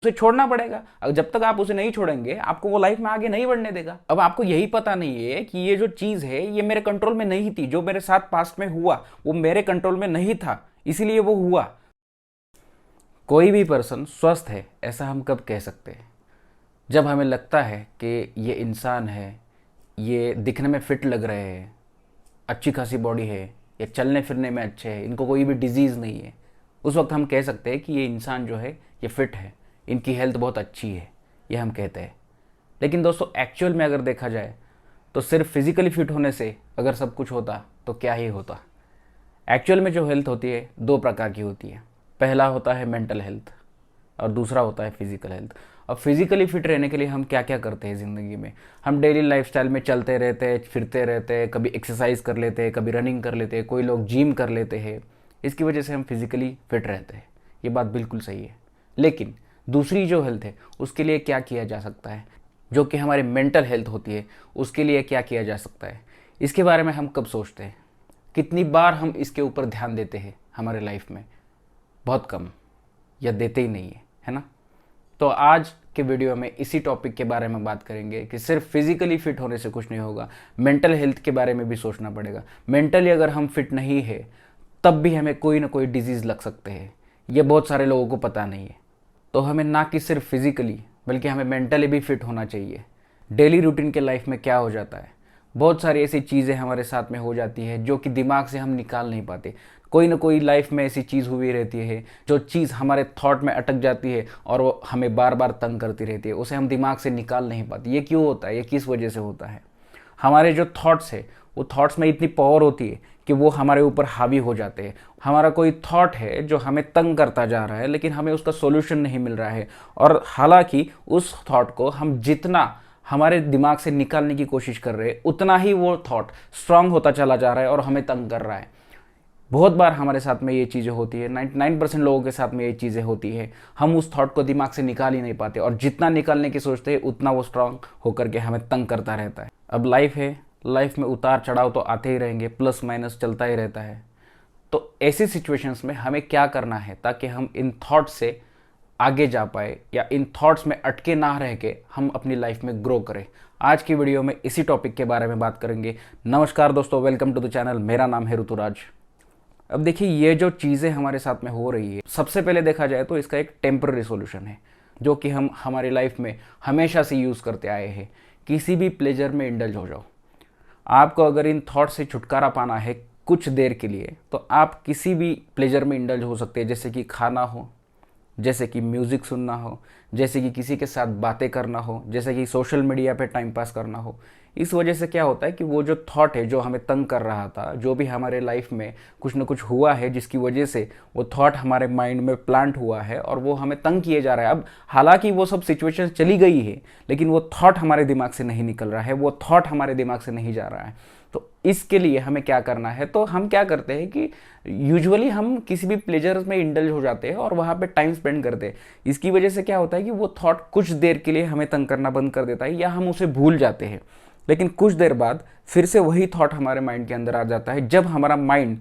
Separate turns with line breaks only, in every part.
उसे छोड़ना पड़ेगा। अगर जब तक आप उसे नहीं छोड़ेंगे आपको वो लाइफ में आगे नहीं बढ़ने देगा। अब आपको यही पता नहीं है कि ये जो चीज़ है ये मेरे कंट्रोल में नहीं थी, जो मेरे साथ पास्ट में हुआ वो मेरे कंट्रोल में नहीं था, इसीलिए वो हुआ। कोई भी पर्सन स्वस्थ है ऐसा हम कब कह सकते हैं? जब हमें लगता है कि ये इंसान है, ये दिखने में फिट लग रहे हैं, अच्छी खासी बॉडी है, ये चलने फिरने में अच्छे हैं, इनको कोई भी डिजीज़ नहीं है, उस वक्त हम कह सकते हैं कि ये इंसान जो है ये फिट है, इनकी हेल्थ बहुत अच्छी है, ये हम कहते हैं। लेकिन दोस्तों एक्चुअल में अगर देखा जाए तो सिर्फ फिजिकली फिट होने से अगर सब कुछ होता तो क्या ही होता। एक्चुअल में जो हेल्थ होती है दो प्रकार की होती है। पहला होता है मेंटल हेल्थ और दूसरा होता है फिजिकल हेल्थ। अब फिजिकली फिट रहने के लिए हम क्या क्या करते हैं ज़िंदगी में? हम डेली लाइफस्टाइल में चलते रहते हैं, फिरते रहते हैं, कभी एक्सरसाइज कर लेते हैं, कभी रनिंग कर लेते हैं, कोई लोग जिम कर लेते हैं। इसकी वजह से हम फिजिकली फिट रहते हैं, ये बात बिल्कुल सही है। लेकिन दूसरी जो हेल्थ है उसके लिए क्या किया जा सकता है? जो कि हमारी मेंटल हेल्थ होती है उसके लिए क्या किया जा सकता है? इसके बारे में हम कब सोचते हैं? कितनी बार हम इसके ऊपर ध्यान देते हैं हमारे लाइफ में? बहुत कम या देते ही नहीं है ना? तो आज के वीडियो में इसी टॉपिक के बारे में बात करेंगे कि सिर्फ फिजिकली फिट होने से कुछ नहीं होगा, मेंटल हेल्थ के बारे में भी सोचना पड़ेगा। मेंटली अगर हम फिट नहीं है तब भी हमें कोई ना कोई डिजीज़ लग सकते हैं, ये बहुत सारे लोगों को पता नहीं है। तो हमें ना कि सिर्फ फिजिकली बल्कि हमें मेंटली भी फिट होना चाहिए। डेली रूटीन के लाइफ में क्या हो जाता है, बहुत सारी ऐसी चीज़ें हमारे साथ में हो जाती है जो कि दिमाग से हम निकाल नहीं पाते। कोई ना कोई लाइफ में ऐसी चीज़ हुई रहती है जो चीज़ हमारे थॉट में अटक जाती है और वो हमें बार बार तंग करती रहती है, उसे हम दिमाग से निकाल नहीं पाते। ये क्यों होता है? ये किस वजह से होता है? हमारे जो थॉट्स है वो थॉट्स में इतनी पावर होती है कि वो हमारे ऊपर हावी हो जाते हैं। हमारा कोई थॉट है जो हमें तंग करता जा रहा है लेकिन हमें उसका सॉल्यूशन नहीं मिल रहा है, और हालांकि उस थॉट को हम जितना हमारे दिमाग से निकालने की कोशिश कर रहे हैं उतना ही वो थॉट स्ट्रांग होता चला जा रहा है और हमें तंग कर रहा है। बहुत बार हमारे साथ में ये चीज़ें होती है, 99% लोगों के साथ में ये चीज़ें होती है। हम उस थॉट को दिमाग से निकाल ही नहीं पाते और जितना निकालने की सोचते हैं उतना वो स्ट्रांग होकर के हमें तंग करता रहता है। अब लाइफ है, लाइफ में उतार चढ़ाव तो आते ही रहेंगे, प्लस माइनस चलता ही रहता है। तो ऐसी सिचुएशंस में हमें क्या करना है ताकि हम इन थॉट्स से आगे जा पाए या इन थॉट्स में अटके ना रह के हम अपनी लाइफ में ग्रो करें? आज की वीडियो में इसी टॉपिक के बारे में बात करेंगे। नमस्कार दोस्तों, वेलकम टू द चैनल। मेरा नाम है ऋतुराज। अब देखिए, ये जो चीज़ें हमारे साथ में हो रही है, सबसे पहले देखा जाए तो इसका एक टेम्पररी सॉल्यूशन है जो कि हम हमारी लाइफ में हमेशा से यूज़ करते आए हैं। किसी भी प्लेजर में इंडल्ज हो जाओ। आपको अगर इन थॉट से छुटकारा पाना है कुछ देर के लिए तो आप किसी भी प्लेजर में इंडल्ज हो सकते हैं, जैसे कि खाना हो, जैसे कि म्यूज़िक सुनना हो, जैसे कि किसी के साथ बातें करना हो, जैसे कि सोशल मीडिया पे टाइम पास करना हो। इस वजह से क्या होता है कि वो जो थॉट है जो हमें तंग कर रहा था, जो भी हमारे लाइफ में कुछ ना कुछ हुआ है जिसकी वजह से वो थॉट हमारे माइंड में प्लांट हुआ है और वो हमें तंग किए जा रहा है। अब हालांकि वो सब सिचुएशन चली गई है लेकिन वो थॉट हमारे दिमाग से नहीं निकल रहा है, वो थॉट हमारे दिमाग से नहीं जा रहा है। तो इसके लिए हमें क्या करना है? तो हम क्या करते हैं कि यूजुअली हम किसी भी प्लेजर्स में इंडल्ज हो जाते हैं और वहाँ पे टाइम स्पेंड करते हैं। इसकी वजह से क्या होता है कि वो थॉट कुछ देर के लिए हमें तंग करना बंद कर देता है या हम उसे भूल जाते हैं। लेकिन कुछ देर बाद फिर से वही थॉट हमारे माइंड के अंदर आ जाता है। जब हमारा माइंड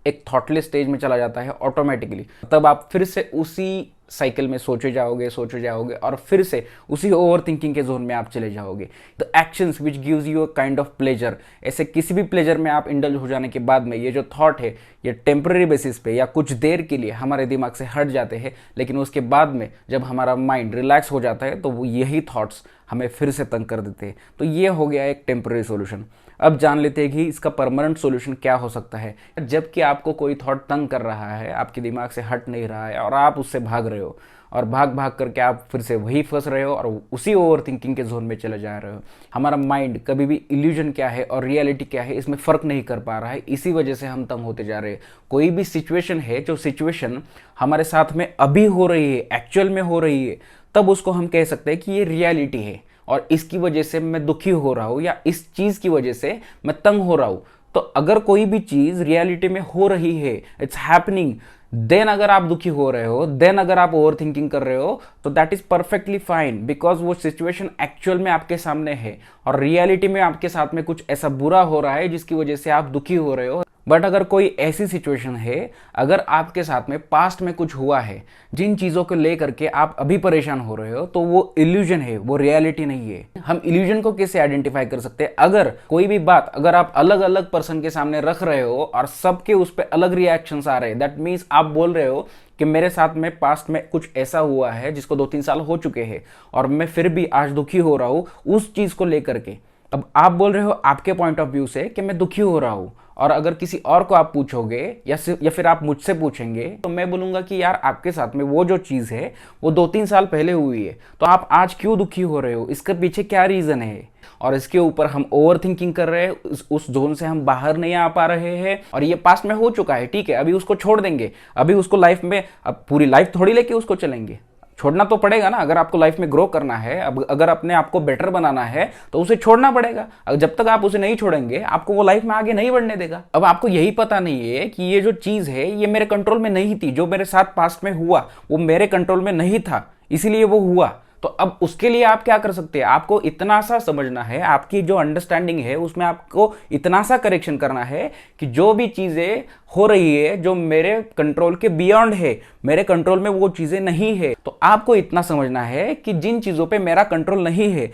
एक थॉटलेस स्टेज में चला जाता है ऑटोमेटिकली, तब आप फिर से उसी साइकिल में सोचे जाओगे और फिर से उसी ओवर थिंकिंग के जोन में आप चले जाओगे। The actions which gives you a kind of pleasure, ऐसे किसी भी प्लेजर में आप इंडल्ज हो जाने के बाद में ये जो थॉट है ये टेम्पररी बेसिस पे या कुछ देर के लिए हमारे दिमाग से हट जाते हैं, लेकिन उसके बाद में जब हमारा माइंड रिलैक्स हो जाता है तो वो यही थॉट्स हमें फिर से तंग कर देते हैं। तो ये हो गया एक टेम्पररी सॉल्यूशन। अब जान लेते हैं कि इसका परमानेंट सॉल्यूशन क्या हो सकता है। जबकि आपको कोई थॉट तंग कर रहा है, आपके दिमाग से हट नहीं रहा है और आप उससे भाग रहे हो और भाग भाग करके आप फिर से वही फंस रहे हो और उसी ओवर थिंकिंग के जोन में चले जा रहे हो। हमारा माइंड कभी भी इल्यूजन क्या है और रियलिटी क्या है इसमें फ़र्क नहीं कर पा रहा है, इसी वजह से हम तंग होते जा रहे हैं। कोई भी सिचुएशन है, जो सिचुएशन हमारे साथ में अभी हो रही है, एक्चुअल में हो रही है, तब उसको हम कह सकते हैं कि ये रियलिटी है और इसकी वजह से मैं दुखी हो रहा हूँ या इस चीज़ की वजह से मैं तंग हो रहा हूँ। तो अगर कोई भी चीज़ रियलिटी में हो रही है, इट्स हैपनिंग, देन अगर आप दुखी हो रहे हो, देन अगर आप ओवर थिंकिंग कर रहे हो, तो that is perfectly fine, because वो सिचुएशन एक्चुअल में आपके सामने है और रियलिटी में आपके साथ में कुछ ऐसा बुरा हो रहा है जिसकी वजह से आप दुखी हो रहे हो। बट अगर कोई ऐसी सिचुएशन है, अगर आपके साथ में पास्ट में कुछ हुआ है जिन चीज़ों को लेकर के आप अभी परेशान हो रहे हो, तो वो इल्यूजन है, वो रियलिटी नहीं है। हम इल्यूजन को कैसे आइडेंटिफाई कर सकते हैं? अगर कोई भी बात अगर आप अलग अलग पर्सन के सामने रख रहे हो और सबके उस पर अलग रिएक्शंस आ रहे हैं, दैट मीन्स आप बोल रहे हो कि मेरे साथ में पास्ट में कुछ ऐसा हुआ है जिसको 2-3 साल हो चुके हैं और मैं फिर भी आज दुखी हो रहा हूं उस चीज को लेकर के। अब आप बोल रहे हो आपके पॉइंट ऑफ व्यू से कि मैं दुखी हो रहा हूं, और अगर किसी और को आप पूछोगे या फिर आप मुझसे पूछेंगे तो मैं बोलूंगा कि यार आपके साथ में वो जो चीज़ है वो 2-3 साल पहले हुई है, तो आप आज क्यों दुखी हो रहे हो, इसके पीछे क्या रीज़न है? और इसके ऊपर हम ओवर थिंकिंग कर रहे हैं, उस जोन से हम बाहर नहीं आ पा रहे हैं, और ये पास्ट में हो चुका है, ठीक है, अभी उसको छोड़ देंगे, अभी उसको लाइफ में, अब पूरी लाइफ थोड़ी लेके उसको चलेंगे, छोड़ना तो पड़ेगा ना। अगर आपको लाइफ में ग्रो करना है, अब अगर अपने आप को बेटर बनाना है तो उसे छोड़ना पड़ेगा। जब तक आप उसे नहीं छोड़ेंगे आपको वो लाइफ में आगे नहीं बढ़ने देगा। अब आपको यही पता नहीं है कि ये जो चीज है ये मेरे कंट्रोल में नहीं थी, जो मेरे साथ पास्ट में हुआ वो मेरे कंट्रोल में नहीं था, इसीलिए वो हुआ। तो अब उसके लिए आप क्या कर सकते हैं? आपको इतना सा समझना है, आपकी जो अंडरस्टैंडिंग है उसमें आपको इतना सा करेक्शन करना है कि जो भी चीजें हो रही है जो मेरे कंट्रोल के बियॉन्ड है, मेरे कंट्रोल में वो चीजें नहीं है, तो आपको इतना समझना है कि जिन चीजों पे मेरा कंट्रोल नहीं है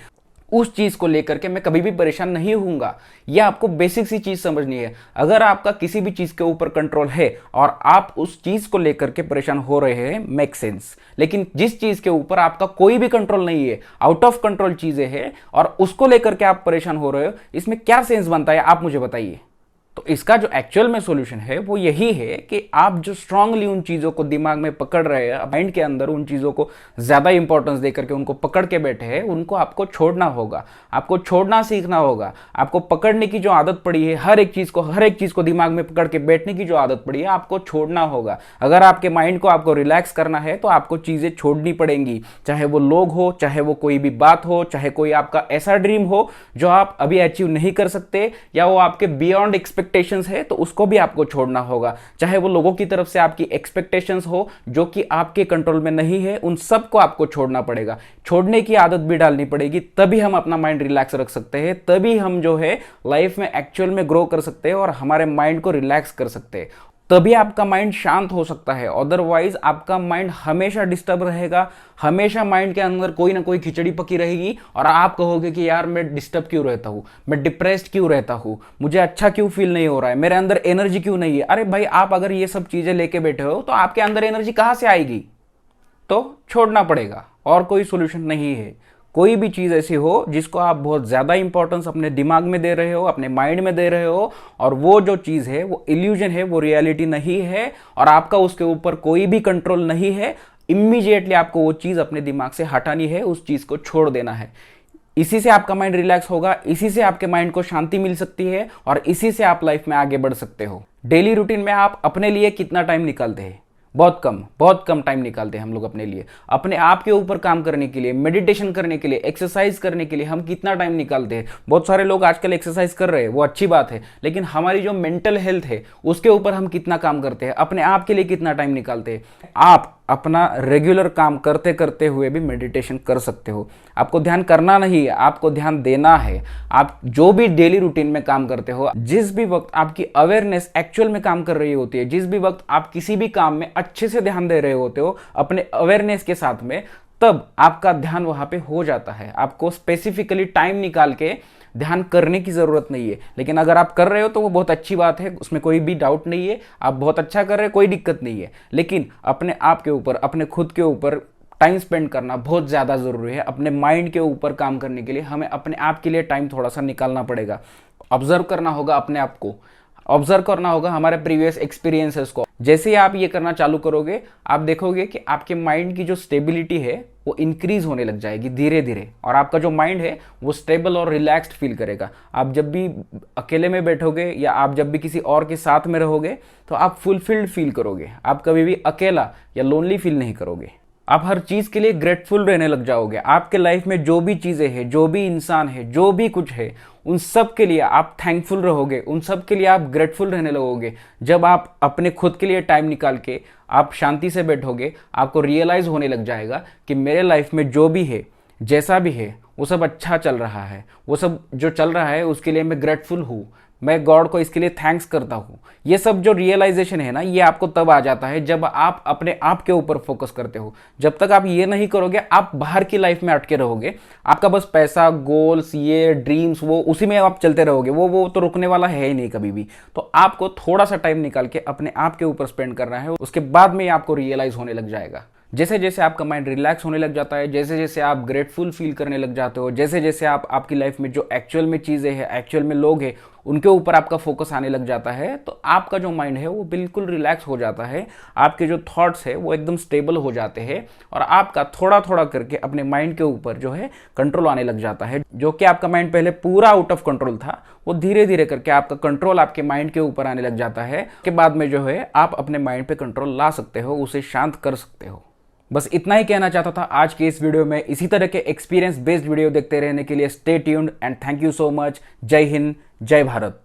उस चीज को लेकर के मैं कभी भी परेशान नहीं होऊंगा। यह आपको बेसिक सी चीज समझनी है। अगर आपका किसी भी चीज के ऊपर कंट्रोल है और आप उस चीज को लेकर के परेशान हो रहे हैं, मेक सेंस। लेकिन जिस चीज के ऊपर आपका कोई भी कंट्रोल नहीं है, आउट ऑफ कंट्रोल चीजें हैं और उसको लेकर के आप परेशान हो रहे हो, इसमें क्या सेंस बनता है आप मुझे बताइए। तो इसका जो एक्चुअल में सॉल्यूशन है वो यही है कि आप जो स्ट्रांगली उन चीज़ों को दिमाग में पकड़ रहे हैं, माइंड के अंदर उन चीज़ों को ज़्यादा इंपॉर्टेंस देकर के उनको पकड़ के बैठे हैं, उनको आपको छोड़ना होगा। आपको छोड़ना सीखना होगा। आपको पकड़ने की जो आदत पड़ी है, हर एक चीज़ को दिमाग में पकड़ के बैठने की जो आदत पड़ी है, आपको छोड़ना होगा। अगर आपके माइंड को आपको रिलैक्स करना है तो आपको चीज़ें छोड़नी पड़ेंगी, चाहे वो लोग हो, चाहे वो कोई भी बात हो, चाहे कोई आपका ऐसा ड्रीम हो जो आप अभी अचीव नहीं कर सकते, या वो आपके बियॉन्ड एक्सपेक्टेशंस है तो उसको भी आपको छोड़ना होगा। चाहे वो लोगों की तरफ से आपकी एक्सपेक्टेशंस हो जो कि आपके कंट्रोल में नहीं है, उन सब को आपको छोड़ना पड़ेगा। छोड़ने की आदत भी डालनी पड़ेगी, तभी हम अपना माइंड रिलैक्स रख सकते हैं, तभी हम जो है लाइफ में एक्चुअल में ग्रो कर सकते हैं और हमारे माइंड को रिलैक्स कर सकते हैं। तभी आपका माइंड शांत हो सकता है। अदरवाइज आपका माइंड हमेशा डिस्टर्ब रहेगा, हमेशा माइंड के अंदर कोई ना कोई खिचड़ी पकी रहेगी और आप कहोगे कि यार मैं डिस्टर्ब क्यों रहता हूँ, मैं डिप्रेस्ड क्यों रहता हूँ, मुझे अच्छा क्यों फील नहीं हो रहा है, मेरे अंदर एनर्जी क्यों नहीं है। अरे भाई, आप अगर ये सब चीज़ें लेके बैठे हो तो आपके अंदर एनर्जी कहाँ से आएगी? तो छोड़ना पड़ेगा, और कोई सोल्यूशन नहीं है। कोई भी चीज़ ऐसी हो जिसको आप बहुत ज़्यादा इंपॉर्टेंस अपने दिमाग में दे रहे हो, अपने माइंड में दे रहे हो, और वो जो चीज़ है वो इल्यूजन है, वो रियलिटी नहीं है, और आपका उसके ऊपर कोई भी कंट्रोल नहीं है, इमीडिएटली आपको वो चीज़ अपने दिमाग से हटानी है, उस चीज़ को छोड़ देना है। इसी से आपका माइंड रिलैक्स होगा, इसी से आपके माइंड को शांति मिल सकती है, और इसी से आप लाइफ में आगे बढ़ सकते हो। डेली रूटीन में आप अपने लिए कितना टाइम निकालते हैं? बहुत कम टाइम निकालते हैं हम लोग अपने लिए। अपने आप के ऊपर काम करने के लिए, मेडिटेशन करने के लिए, एक्सरसाइज करने के लिए हम कितना टाइम निकालते हैं? बहुत सारे लोग आजकल एक्सरसाइज कर रहे हैं, वो अच्छी बात है, लेकिन हमारी जो मेंटल हेल्थ है उसके ऊपर हम कितना काम करते हैं? अपने आप के लिए कितना टाइम निकालते हैं? आप अपना रेगुलर काम करते करते हुए भी मेडिटेशन कर सकते हो। आपको ध्यान करना नहीं है, आपको ध्यान देना है। आप जो भी डेली रूटीन में काम करते हो, जिस भी वक्त आपकी अवेयरनेस एक्चुअल में काम कर रही होती है, जिस भी वक्त आप किसी भी काम में अच्छे से ध्यान दे रहे होते हो अपने अवेयरनेस के साथ में, तब आपका ध्यान वहां पे हो जाता है। आपको स्पेसिफिकली टाइम निकाल के ध्यान करने की ज़रूरत नहीं है। लेकिन अगर आप कर रहे हो तो वो बहुत अच्छी बात है, उसमें कोई भी डाउट नहीं है, आप बहुत अच्छा कर रहे हैं, कोई दिक्कत नहीं है। लेकिन अपने आप के ऊपर, अपने खुद के ऊपर टाइम स्पेंड करना बहुत ज़्यादा ज़रूरी है। अपने माइंड के ऊपर काम करने के लिए हमें अपने आप के लिए टाइम थोड़ा सा निकालना पड़ेगा। ऑब्जर्व करना होगा अपने आप को, ऑब्जर्व करना होगा हमारे प्रीवियस एक्सपीरियंसेस को। जैसे ही आप ये करना चालू करोगे, आप देखोगे कि आपके माइंड की जो स्टेबिलिटी है वो इंक्रीज होने लग जाएगी धीरे धीरे, और आपका जो माइंड है वो स्टेबल और रिलैक्स्ड फील करेगा। आप जब भी अकेले में बैठोगे या आप जब भी किसी और के साथ में रहोगे तो आप फुलफिल्ड फील करोगे। आप कभी भी अकेला या लोनली फील नहीं करोगे। आप हर चीज़ के लिए ग्रेटफुल रहने लग जाओगे। आपके लाइफ में जो भी चीज़ें हैं, जो भी इंसान है, जो भी कुछ है, उन सब के लिए आप थैंकफुल रहोगे, उन सब के लिए आप ग्रेटफुल रहने लगोगे। जब आप अपने खुद के लिए टाइम निकाल के आप शांति से बैठोगे, आपको रियलाइज़ होने लग जाएगा कि मेरे लाइफ में जो भी है, जैसा भी है, वो सब अच्छा चल रहा है, वो सब जो चल रहा है उसके लिए मैं ग्रेटफुल हूँ। मैं गॉड को इसके लिए थैंक्स करता हूँ। ये सब जो रियलाइजेशन है ना, ये आपको तब आ जाता है जब आप अपने आप के ऊपर फोकस करते हो। जब तक आप ये नहीं करोगे, आप बाहर की लाइफ में अटके रहोगे। आपका बस पैसा, गोल्स, ये ड्रीम्स, वो उसी में आप चलते रहोगे। वो तो रुकने वाला है ही नहीं कभी भी। तो आपको थोड़ा सा टाइम निकाल के अपने आप के ऊपर स्पेंड करना है। उसके बाद में आपको रियलाइज होने लग जाएगा। जैसे जैसे आपका माइंड रिलैक्स होने लग जाता है, जैसे जैसे आप ग्रेटफुल फील करने लग जाते हो, जैसे जैसे आप आपकी लाइफ में जो एक्चुअल में चीज़ें हैं, एक्चुअल में लोग हैं, उनके ऊपर आपका फोकस आने लग जाता है, तो आपका जो माइंड है वो बिल्कुल रिलैक्स हो जाता है। आपके जो थॉट्स है वो एकदम स्टेबल हो जाते हैं और आपका थोड़ा थोड़ा करके अपने माइंड के ऊपर जो है कंट्रोल आने लग जाता है। जो कि आपका माइंड पहले पूरा आउट ऑफ कंट्रोल था, वो धीरे धीरे करके आपका कंट्रोल आपके माइंड के ऊपर आने लग जाता है। उसके बाद में जो है आप अपने माइंड पे कंट्रोल ला सकते हो, उसे शांत कर सकते हो। बस इतना ही कहना चाहता था आज के इस वीडियो में। इसी तरह के एक्सपीरियंस बेस्ड वीडियो देखते रहने के लिए stay tuned and thank you so much. जय हिंद, जय भारत।